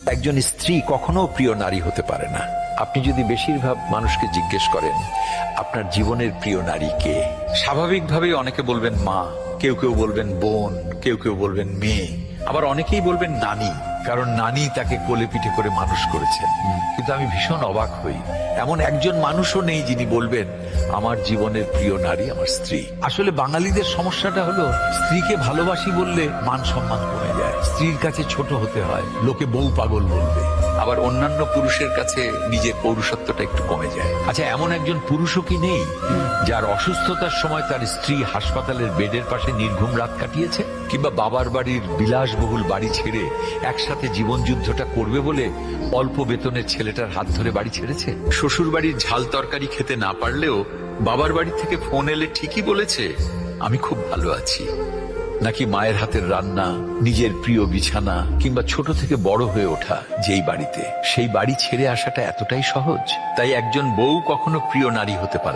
একজন স্ত্রী কখনো প্রিয় নারী হতে পারে না। আপনি যদি বেশিরভাগ মানুষকে জিজ্ঞেস করেন আপনার জীবনের প্রিয় নারী কে, স্বাভাবিকভাবেই অনেকে বলবেন মা, কেউ কেউ বলবেন বোন, কেউ কেউ বলবেন মেয়ে, আবার অনেকেই বলবেন নানি, কারণ নানি তাকে কোলে পিঠে করে মানুষ করেছেন। কিন্তু আমি ভীষণ অবাক হই, এমন একজন মানুষও নেই যিনি বলবেন আমার জীবনের প্রিয় নারী আমার স্ত্রী। আসলে বাঙালিদের সমস্যাটা হলো স্ত্রীকে ভালোবাসি বললে মান সম্মান কমে যায়, স্ত্রীর কাছে ছোট হতে হয়, লোকে বউ পাগল বলবে, আবার অন্যান্য পুরুষের কাছে নিজের পৌরুষত্বটা একটু কমে যায়। আচ্ছা, এমন একজন পুরুষও কি নেই যার অসুস্থতার সময় তার স্ত্রী হাসপাতালের বেডের পাশে নির্ঘুম রাত কাটিয়েছে, কিংবা বাবার বাড়ির বিলাসবহুল বাড়ি ছেড়ে একসাথে জীবন যুদ্ধটা করবে বলে অল্প বেতনের ছেলেটার হাত ধরে বাড়ি ছেড়েছে? শ্বশুর বাড়ির ঝাল তরকারি খেতে না পারলেও বাবার বাড়ি থেকে ফোন এলে ঠিকই বলেছে আমি খুব ভালো আছি। নাকি মায়ের হাতের রান্না, নিজের প্রিয় বিছানা, কিংবা ছোট থেকে বড় হয়ে ওঠা যেই বাড়িতে, সেই বাড়ি ছেড়ে আসাটা এতটাই সহজ? তাই একজন বউ কখনো প্রিয় নারী হতে পারে না।